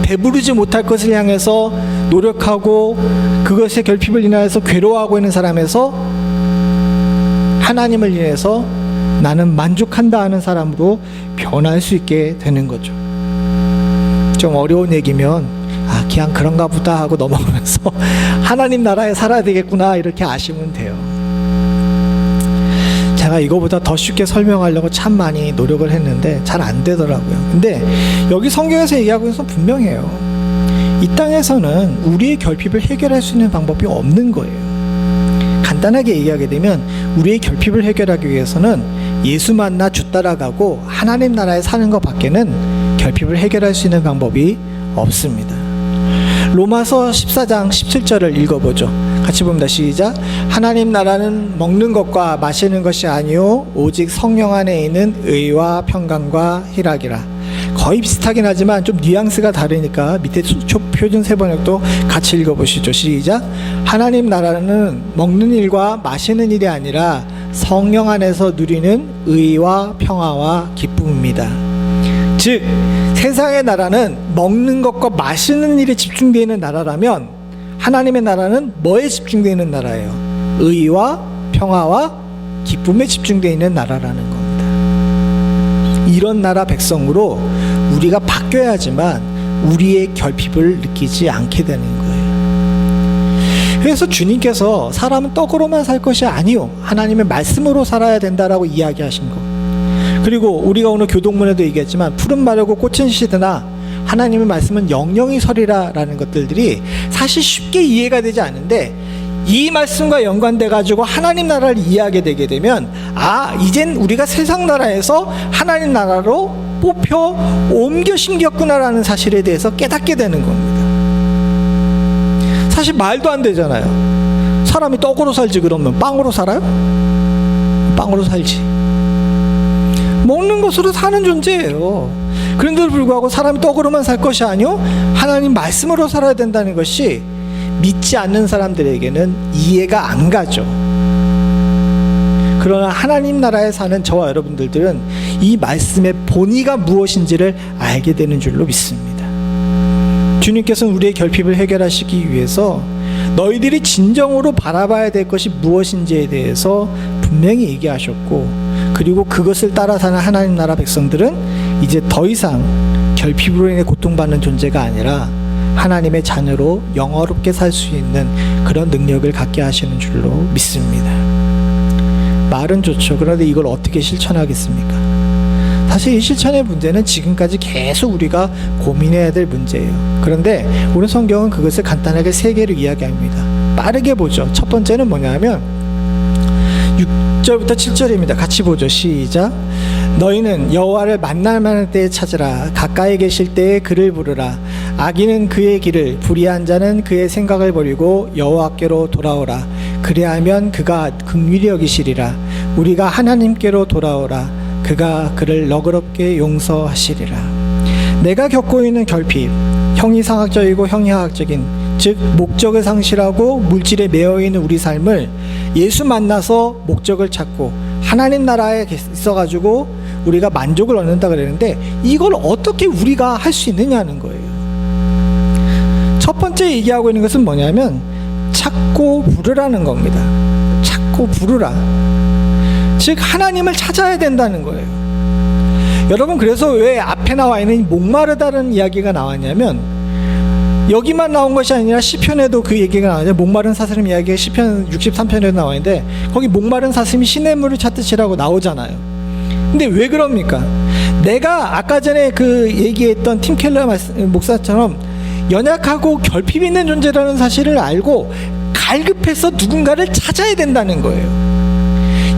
배부르지 못할 것을 향해서 노력하고 그것의 결핍을 인하여서 괴로워하고 있는 사람에서 하나님을 인해서 나는 만족한다 하는 사람으로 변할 수 있게 되는 거죠. 좀 어려운 얘기면 그냥 그런가 보다 하고 넘어가면서 하나님 나라에 살아야 되겠구나 이렇게 아시면 돼요. 제가 이거보다 더 쉽게 설명하려고 참 많이 노력을 했는데 잘 안 되더라고요. 근데 여기 성경에서 얘기하고 있는 건 분명해요. 이 땅에서는 우리의 결핍을 해결할 수 있는 방법이 없는 거예요. 간단하게 얘기하게 되면 우리의 결핍을 해결하기 위해서는 예수 만나 주 따라가고 하나님 나라에 사는 것 밖에는 결핍을 해결할 수 있는 방법이 없습니다. 로마서 14장 17절을 읽어보죠. 같이 봅니다. 시작. 하나님 나라는 먹는 것과 마시는 것이 아니요 오직 성령 안에 있는 의와 평강과 희락이라. 거의 비슷하긴 하지만 좀 뉘앙스가 다르니까 밑에 표준 세번역도 같이 읽어보시죠. 시작. 하나님 나라는 먹는 일과 마시는 일이 아니라 성령 안에서 누리는 의와 평화와 기쁨입니다. 즉 세상의 나라는 먹는 것과 마시는 일에 집중되어 있는 나라라면 하나님의 나라는 뭐에 집중되어 있는 나라예요? 의와 평화와 기쁨에 집중되어 있는 나라라는 겁니다. 이런 나라 백성으로 우리가 바뀌어야지만 우리의 결핍을 느끼지 않게 되는 거예요. 그래서 주님께서 사람은 떡으로만 살 것이 아니요 하나님의 말씀으로 살아야 된다라고 이야기하신 것. 그리고 우리가 오늘 교동문에도 얘기했지만 푸른 마르고 꽃은 시드나 하나님의 말씀은 영영이 서리라 라는 것들이 사실 쉽게 이해가 되지 않는데, 이 말씀과 연관돼 가지고 하나님 나라를 이해하게 되게 되면 이젠 우리가 세상 나라에서 하나님 나라로 뽑혀 옮겨 심겼구나라는 사실에 대해서 깨닫게 되는 겁니다. 사실 말도 안 되잖아요. 사람이 떡으로 살지 그러면 빵으로 살아요? 빵으로 살지. 먹는 것으로 사는 존재예요. 그런데도 불구하고 사람이 떡으로만 살 것이 아니요 하나님 말씀으로 살아야 된다는 것이 믿지 않는 사람들에게는 이해가 안 가죠. 그러나 하나님 나라에 사는 저와 여러분들은 이 말씀의 본의가 무엇인지를 알게 되는 줄로 믿습니다. 주님께서는 우리의 결핍을 해결하시기 위해서 너희들이 진정으로 바라봐야 될 것이 무엇인지에 대해서 분명히 얘기하셨고, 그리고 그것을 따라 사는 하나님 나라 백성들은 이제 더 이상 결핍으로 인해 고통받는 존재가 아니라 하나님의 자녀로 영화롭게 살 수 있는 그런 능력을 갖게 하시는 줄로 믿습니다. 말은 좋죠. 그런데 이걸 어떻게 실천하겠습니까? 사실 이 실천의 문제는 지금까지 계속 우리가 고민해야 될 문제예요. 그런데 오늘 성경은 그것을 간단하게 세 개로 이야기합니다. 빠르게 보죠. 첫 번째는 뭐냐면 6절부터 7절입니다. 같이 보죠. 시작. 너희는 여호와를 만날 만한 때에 찾으라. 가까이 계실 때에 그를 부르라. 악인은 그의 길을, 불의한 자는 그의 생각을 버리고 여호와께로 돌아오라. 그리하면 그가 긍휼히 여기시리라. 우리가 하나님께로 돌아오라. 그가 그를 너그럽게 용서하시리라. 내가 겪고 있는 결핍, 형이상학적이고 형이하학적인, 즉 목적을 상실하고 물질에 매여있는 우리 삶을 예수 만나서 목적을 찾고 하나님 나라에 있어가지고 우리가 만족을 얻는다 그랬는데, 이걸 어떻게 우리가 할 수 있느냐는 거예요. 첫 번째 얘기하고 있는 것은 뭐냐면 찾고 부르라는 겁니다. 찾고 부르라. 즉 하나님을 찾아야 된다는 거예요. 여러분, 그래서 왜 앞에 나와 있는 목마르다는 이야기가 나왔냐면, 여기만 나온 것이 아니라 시편에도 그 얘기가 나와요. 목마른 사슴 이야기가 시편 63편에도 나와 있는데, 거기 목마른 사슴이 시냇물을 찾듯이라고 나오잖아요. 근데 왜 그럽니까? 내가 아까 전에 그 얘기했던 팀 켈러 목사처럼 연약하고 결핍 있는 존재라는 사실을 알고 갈급해서 누군가를 찾아야 된다는 거예요.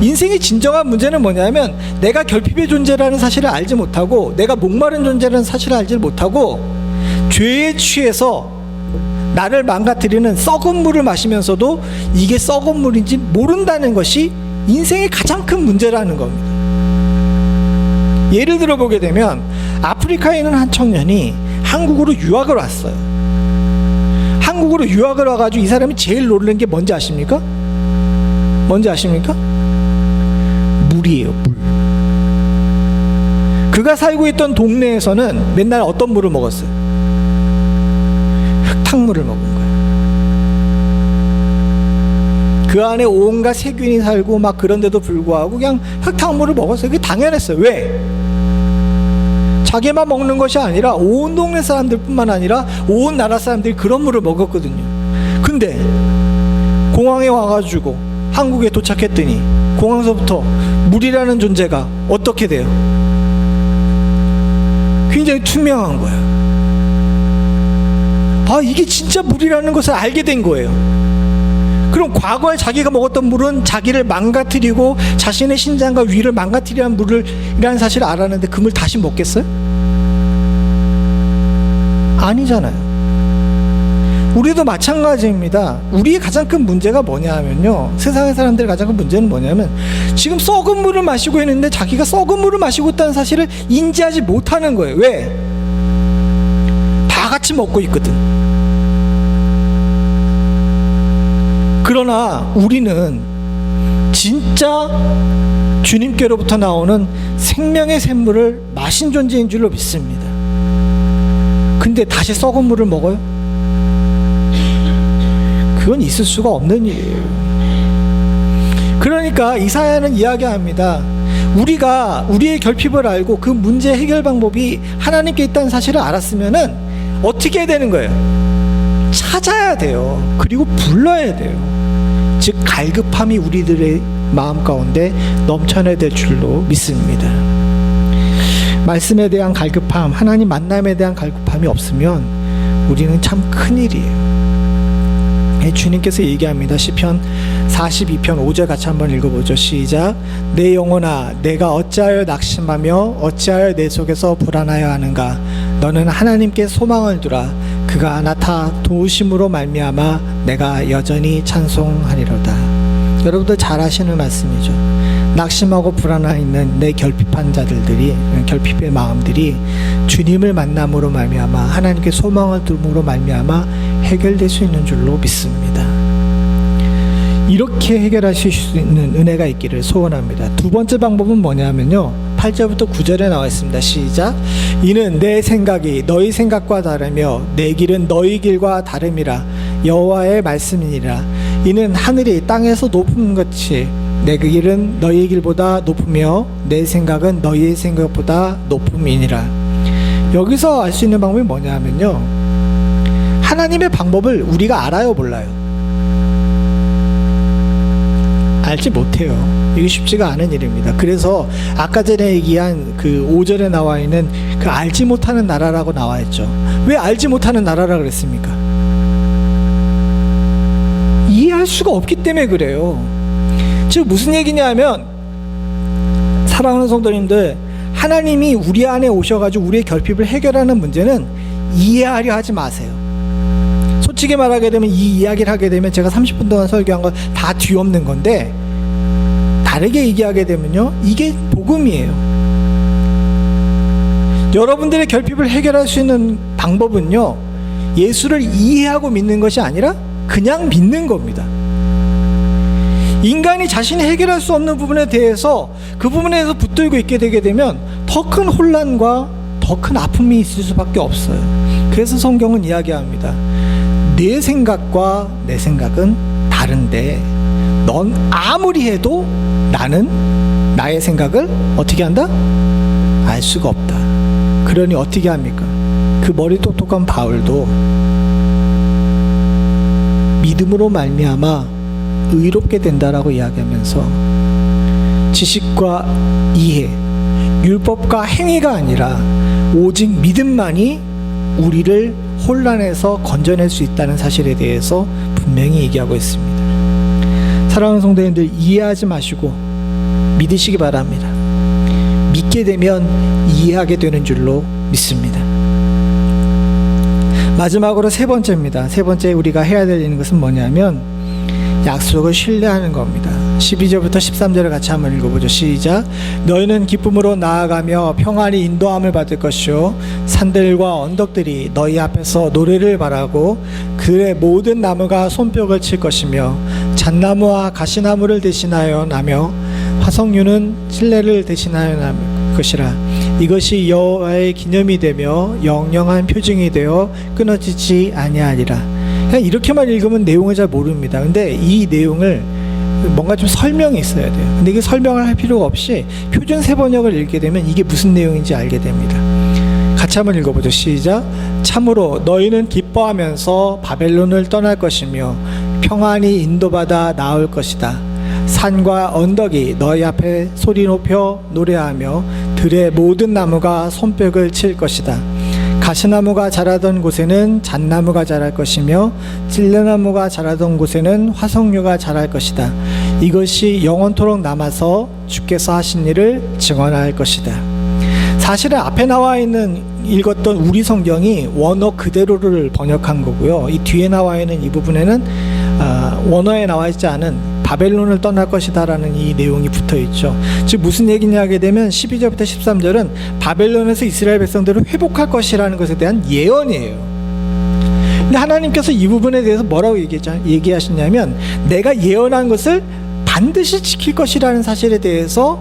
인생의 진정한 문제는 뭐냐면, 내가 결핍의 존재라는 사실을 알지 못하고, 내가 목마른 존재라는 사실을 알지 못하고, 죄에 취해서 나를 망가뜨리는 썩은 물을 마시면서도 이게 썩은 물인지 모른다는 것이 인생의 가장 큰 문제라는 겁니다. 예를 들어 보게 되면, 아프리카에 있는 한 청년이 한국으로 유학을 왔어요. 한국으로 유학을 와가지고 이 사람이 제일 놀란 게 뭔지 아십니까? 뭔지 아십니까? 물이에요, 물. 그가 살고 있던 동네에서는 맨날 어떤 물을 먹었어요? 흙탕물을 먹은 거예요. 그 안에 온갖 세균이 살고 막 그런데도 불구하고 그냥 흙탕물을 먹었어요. 그게 당연했어요. 왜? 자기만 먹는 것이 아니라 온 동네 사람들뿐만 아니라 온 나라 사람들이 그런 물을 먹었거든요. 근데 공항에 와가지고 한국에 도착했더니 공항서부터 물이라는 존재가 어떻게 돼요? 굉장히 투명한 거야. 아, 이게 진짜 물이라는 것을 알게 된 거예요. 그럼 과거에 자기가 먹었던 물은 자기를 망가뜨리고 자신의 신장과 위를 망가뜨리는 물이라는 사실을 알았는데 그 물 다시 먹겠어요? 아니잖아요. 우리도 마찬가지입니다. 우리의 가장 큰 문제가 뭐냐 하면요, 세상의 사람들의 가장 큰 문제는 뭐냐면, 지금 썩은 물을 마시고 있는데 자기가 썩은 물을 마시고 있다는 사실을 인지하지 못하는 거예요. 왜? 다 같이 먹고 있거든. 그러나 우리는 진짜 주님께로부터 나오는 생명의 샘물을 마신 존재인 줄로 믿습니다. 근데 다시 썩은 물을 먹어요? 그건 있을 수가 없는 일이에요. 그러니까 이사야는 이야기합니다. 우리가 우리의 결핍을 알고 그 문제 해결 방법이 하나님께 있다는 사실을 알았으면은 어떻게 해야 되는 거예요? 찾아야 돼요. 그리고 불러야 돼요. 즉 갈급함이 우리들의 마음 가운데 넘쳐나야 될 줄로 믿습니다. 말씀에 대한 갈급함, 하나님 만남에 대한 갈급함이 없으면 우리는 참 큰일이에요. 주님께서 얘기합니다. 시편 42편 5절 같이 한번 읽어보죠. 시작. 내 영혼아, 내가 어찌하여 낙심하며 어찌하여 내 속에서 불안하여 하는가? 너는 하나님께 소망을 두라. 그가 나타 도우심으로 말미암아 내가 여전히 찬송하리로다. 여러분들 잘 아시는 말씀이죠. 낙심하고 불안해 있는 내 결핍한 자들이, 결핍의 마음들이 주님을 만남으로 말미암아 하나님께 소망을 둠으로 말미암아 해결될 수 있는 줄로 믿습니다. 이렇게 해결하실 수 있는 은혜가 있기를 소원합니다. 두 번째 방법은 뭐냐면요, 8절부터 9절에 나와 있습니다. 시작. 이는 내 생각이 너희 생각과 다르며 내 길은 너희 길과 다름이라. 여호와의 말씀이니라. 이는 하늘이 땅에서 높은 것이 내 길은 너희 길보다 높으며 내 생각은 너희의 생각보다 높음이니라. 여기서 알 수 있는 방법이 뭐냐 하면요, 하나님의 방법을 우리가 알아요, 몰라요? 알지 못해요. 이게 쉽지가 않은 일입니다. 그래서 아까 전에 얘기한 그 5절에 나와 있는 그 알지 못하는 나라라고 나와 있죠. 왜 알지 못하는 나라라 그랬습니까? 이해할 수가 없기 때문에 그래요. 즉 무슨 얘기냐면, 사랑하는 성도님들, 하나님이 우리 안에 오셔가지고 우리의 결핍을 해결하는 문제는 이해하려 하지 마세요. 솔직히 말하게 되면, 이 이야기를 하게 되면 제가 30분 동안 설교한 거 다 뒤엎는 건데, 다르게 얘기하게 되면요, 이게 복음이에요. 여러분들의 결핍을 해결할 수 있는 방법은요, 예수를 이해하고 믿는 것이 아니라 그냥 믿는 겁니다. 인간이 자신이 해결할 수 없는 부분에 대해서 그 부분에서 붙들고 있게 되게 되면 더 큰 혼란과 더 큰 아픔이 있을 수밖에 없어요. 그래서 성경은 이야기합니다. 내 생각과 내 생각은 다른데 넌 아무리 해도 나는 나의 생각을 어떻게 한다? 알 수가 없다. 그러니 어떻게 합니까? 그 머리 똑똑한 바울도 믿음으로 말미암아 의롭게 된다라고 이야기하면서 지식과 이해, 율법과 행위가 아니라 오직 믿음만이 우리를 혼란에서 건져낼 수 있다는 사실에 대해서 분명히 얘기하고 있습니다. 사랑하는 성도님들, 이해하지 마시고 믿으시기 바랍니다. 믿게 되면 이해하게 되는 줄로 믿습니다. 마지막으로 세 번째입니다. 세 번째 우리가 해야 될 것은 뭐냐면 약속을 신뢰하는 겁니다. 12절부터 13절을 같이 한번 읽어보죠. 시작. 너희는 기쁨으로 나아가며 평안히 인도함을 받을 것이요 산들과 언덕들이 너희 앞에서 노래를 바라고 그의 모든 나무가 손뼉을 칠 것이며 잣나무와 가시나무를 대신하여 나며 화석류는 칠레를 대신하여 날 것이라. 이것이 여호와의 기념이 되며 영영한 표징이 되어 끊어지지 아니하리라. 그냥 이렇게만 읽으면 내용을 잘 모릅니다. 근데 이 내용을 뭔가 좀 설명이 있어야 돼요. 근데 이게 설명을 할 필요가 없이 표준 세번역을 읽게 되면 이게 무슨 내용인지 알게 됩니다. 같이 한번 읽어보죠. 시작. 참으로 너희는 기뻐하면서 바벨론을 떠날 것이며 평안히 인도받아 나올 것이다. 산과 언덕이 너희 앞에 소리 높여 노래하며 들의 모든 나무가 손뼉을 칠 것이다. 가시나무가 자라던 곳에는 잣나무가 자랄 것이며 찔레나무가 자라던 곳에는 화석류가 자랄 것이다. 이것이 영원토록 남아서 주께서 하신 일을 증언할 것이다. 사실은 앞에 나와 있는 읽었던 우리 성경이 원어 그대로를 번역한 거고요. 이 뒤에 나와 있는 이 부분에는 원어에 나와 있지 않은 바벨론을 떠날 것이다 라는 이 내용이 붙어 있죠. 즉 무슨 얘기냐 하게 되면 12절부터 13절은 바벨론에서 이스라엘 백성들을 회복할 것이라는 것에 대한 예언이에요. 근데 하나님께서 이 부분에 대해서 뭐라고 얘기하시냐면 내가 예언한 것을 반드시 지킬 것이라는 사실에 대해서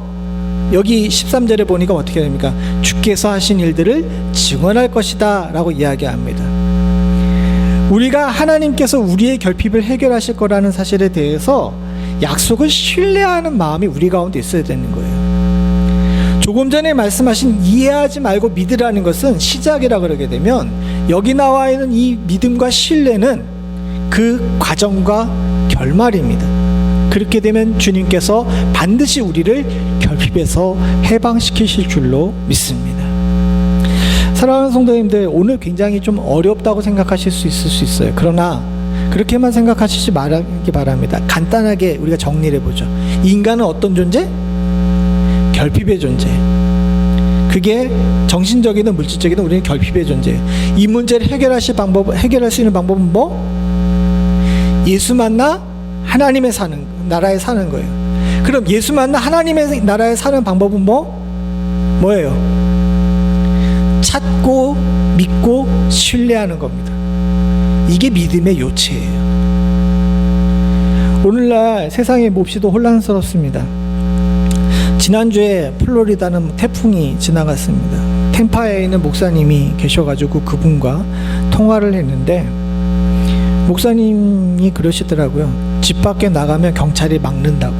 여기 13절에 보니까 어떻게 됩니까? 주께서 하신 일들을 증언할 것이다 라고 이야기합니다. 우리가 하나님께서 우리의 결핍을 해결하실 거라는 사실에 대해서 약속을 신뢰하는 마음이 우리 가운데 있어야 되는 거예요. 조금 전에 말씀하신 이해하지 말고 믿으라는 것은 시작이라 그러게 되면 여기 나와 있는 이 믿음과 신뢰는 그 과정과 결말입니다. 그렇게 되면 주님께서 반드시 우리를 결핍에서 해방시키실 줄로 믿습니다. 사랑하는 성도님들, 오늘 굉장히 좀 어렵다고 생각하실 수 있을 수 있어요. 그러나 그렇게만 생각하시지 말기 바랍니다. 간단하게 우리가 정리를 해보죠. 인간은 어떤 존재? 결핍의 존재. 그게 정신적이든 물질적이든 우리는 결핍의 존재예요. 이 문제를 해결할 수 있는 방법은 뭐? 예수 만나 하나님의 나라에 사는 거예요. 그럼 예수 만나 하나님의 나라에 사는 방법은 뭐예요? 찾고 믿고 신뢰하는 겁니다. 이게 믿음의 요체예요. 오늘날 세상이 몹시도 혼란스럽습니다. 지난주에 플로리다는 태풍이 지나갔습니다. 템파에 있는 목사님이 계셔가지고 그분과 통화를 했는데 목사님이 그러시더라고요. 집 밖에 나가면 경찰이 막는다고.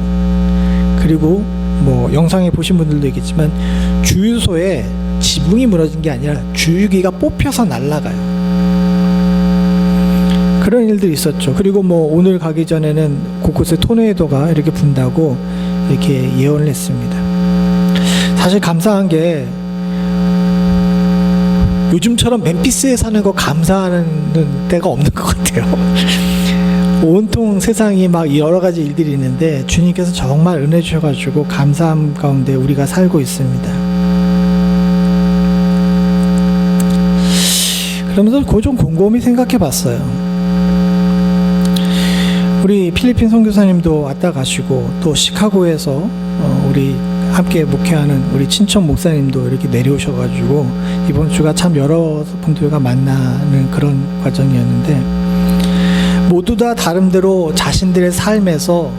그리고 영상에 보신 분들도 있겠지만 주유소에 지붕이 무너진 게 아니라 주유기가 뽑혀서 날아가요. 그런 일들이 있었죠. 그리고 오늘 가기 전에는 곳곳에 토네이도가 이렇게 분다고 이렇게 예언을 했습니다. 사실 감사한 게 요즘처럼 멤피스에 사는 거 감사하는 때가 없는 것 같아요. 온통 세상이 막 여러 가지 일들이 있는데 주님께서 정말 은혜 주셔가지고 감사함 가운데 우리가 살고 있습니다. 그러면서 그거 좀 곰곰이 생각해 봤어요. 우리 필리핀 선교사님도 왔다 가시고 또 시카고에서 우리 함께 목회하는 우리 친척 목사님도 이렇게 내려오셔가지고 이번 주가 참 여러 분들과 만나는 그런 과정이었는데 모두 다 다른대로 자신들의 삶에서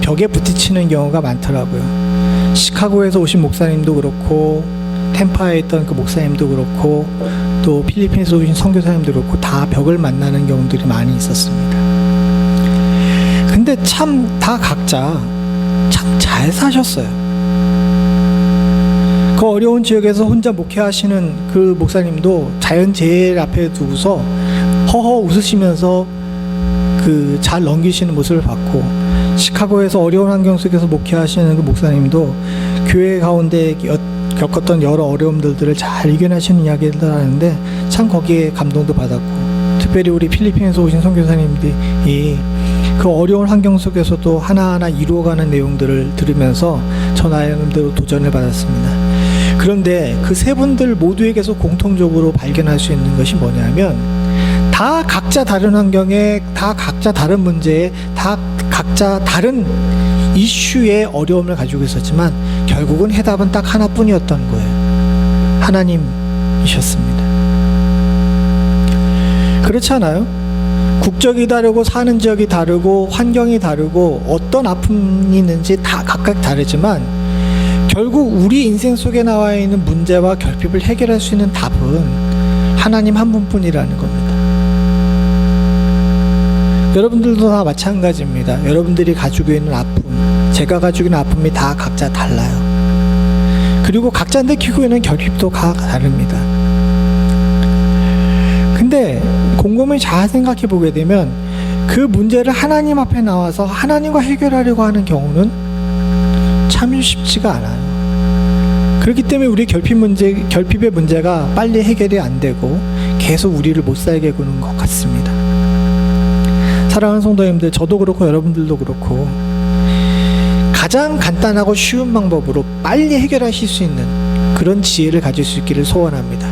벽에 부딪히는 경우가 많더라고요. 시카고에서 오신 목사님도 그렇고 템파에 있던 그 목사님도 그렇고 또 필리핀에서 오신 선교사님도 그렇고 다 벽을 만나는 경우들이 많이 있었습니다. 근데 참 다 각자 참 잘 사셨어요. 그 어려운 지역에서 혼자 목회하시는 그 목사님도 자연재해 앞에 두고서 허허 웃으시면서 그 잘 넘기시는 모습을 봤고, 시카고에서 어려운 환경 속에서 목회하시는 그 목사님도 교회 가운데 겪었던 여러 어려움들을 잘 이겨내시는 이야기를 하는데 참 거기에 감동도 받았고, 특별히 우리 필리핀에서 오신 선교사님들이 그 어려운 환경 속에서도 하나하나 이루어가는 내용들을 들으면서 저 나름대로 도전을 받았습니다. 그런데 그 세 분들 모두에게서 공통적으로 발견할 수 있는 것이 뭐냐면 다 각자 다른 환경에, 다 각자 다른 문제에, 다 각자 다른 이슈의 어려움을 가지고 있었지만 결국은 해답은 딱 하나뿐이었던 거예요. 하나님이셨습니다. 그렇지 않아요? 국적이 다르고 사는 지역이 다르고 환경이 다르고 어떤 아픔이 있는지 다 각각 다르지만 결국 우리 인생 속에 나와 있는 문제와 결핍을 해결할 수 있는 답은 하나님 한 분뿐이라는 겁니다. 여러분들도 다 마찬가지입니다. 여러분들이 가지고 있는 아픔, 제가 가지고 있는 아픔이 다 각자 달라요. 그리고 각자 느끼고 있는 결핍도 각 다릅니다. 근데 곰곰이 잘 생각해 보게 되면 그 문제를 하나님 앞에 나와서 하나님과 해결하려고 하는 경우는 참 쉽지가 않아요. 그렇기 때문에 우리 결핍의 문제가 빨리 해결이 안 되고 계속 우리를 못 살게 구는 것 같습니다. 사랑하는 성도님들, 저도 그렇고 여러분들도 그렇고 가장 간단하고 쉬운 방법으로 빨리 해결하실 수 있는 그런 지혜를 가질 수 있기를 소원합니다.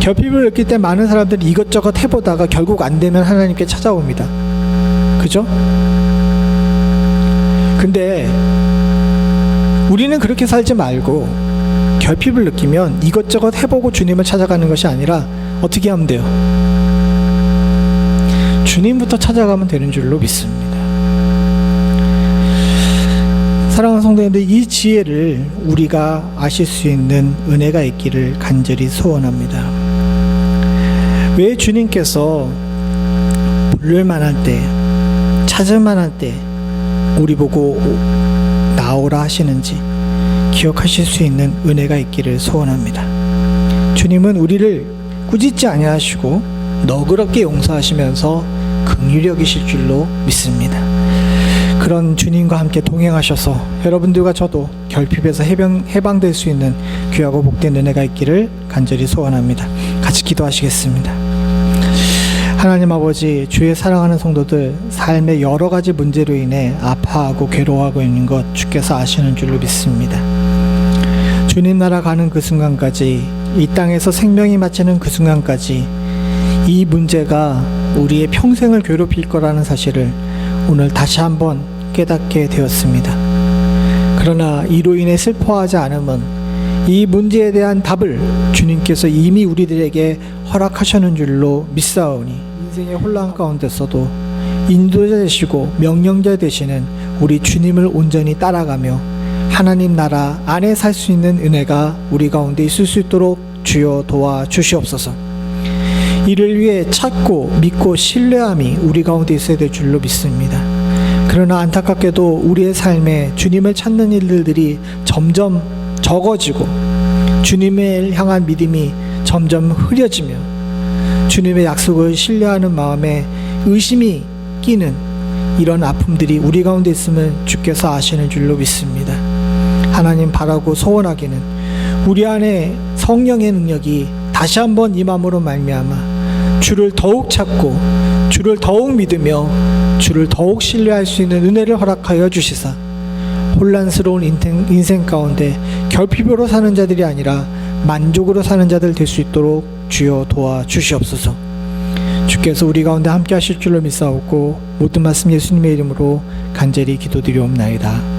결핍을 느낄 때 많은 사람들이 이것저것 해보다가 결국 안 되면 하나님께 찾아옵니다. 그죠? 근데 우리는 그렇게 살지 말고 결핍을 느끼면 이것저것 해보고 주님을 찾아가는 것이 아니라 어떻게 하면 돼요? 주님부터 찾아가면 되는 줄로 믿습니다. 사랑하는 성도님들, 이 지혜를 우리가 아실 수 있는 은혜가 있기를 간절히 소원합니다. 왜 주님께서 부를 만할 때, 찾을 만할 때 우리 보고 나오라 하시는지 기억하실 수 있는 은혜가 있기를 소원합니다. 주님은 우리를 꾸짖지 아니하시고 너그럽게 용서하시면서 긍휼히 여기실 줄로 믿습니다. 그런 주님과 함께 동행하셔서 여러분들과 저도 결핍에서 해방될 수 있는 귀하고 복된 은혜가 있기를 간절히 소원합니다. 같이 기도하시겠습니다. 하나님 아버지, 주의 사랑하는 성도들 삶의 여러 가지 문제로 인해 아파하고 괴로워하고 있는 것 주께서 아시는 줄로 믿습니다. 주님 나라 가는 그 순간까지, 이 땅에서 생명이 마치는 그 순간까지 이 문제가 우리의 평생을 괴롭힐 거라는 사실을 오늘 다시 한번 깨닫게 되었습니다. 그러나 이로 인해 슬퍼하지 않으면 이 문제에 대한 답을 주님께서 이미 우리들에게 허락하시는 줄로 믿사오니 인생의 혼란 가운데서도 인도자 되시고 명령자 되시는 우리 주님을 온전히 따라가며 하나님 나라 안에 살 수 있는 은혜가 우리 가운데 있을 수 있도록 주여 도와주시옵소서. 이를 위해 찾고 믿고 신뢰함이 우리 가운데 있어야 될 줄로 믿습니다. 그러나 안타깝게도 우리의 삶에 주님을 찾는 일들이 점점 적어지고 주님을 향한 믿음이 점점 흐려지며 주님의 약속을 신뢰하는 마음에 의심이 끼는 이런 아픔들이 우리 가운데 있음을 주께서 아시는 줄로 믿습니다. 하나님 바라고 소원하기는 우리 안에 성령의 능력이 다시 한번 임함으로 말미암아 주를 더욱 찾고 주를 더욱 믿으며 주를 더욱 신뢰할 수 있는 은혜를 허락하여 주시사 혼란스러운 인생 가운데 결핍으로 사는 자들이 아니라 만족으로 사는 자들 될 수 있도록 주여 도와주시옵소서. 주께서 우리 가운데 함께 하실 줄로 믿사옵고 모든 말씀 예수님의 이름으로 간절히 기도드리옵나이다.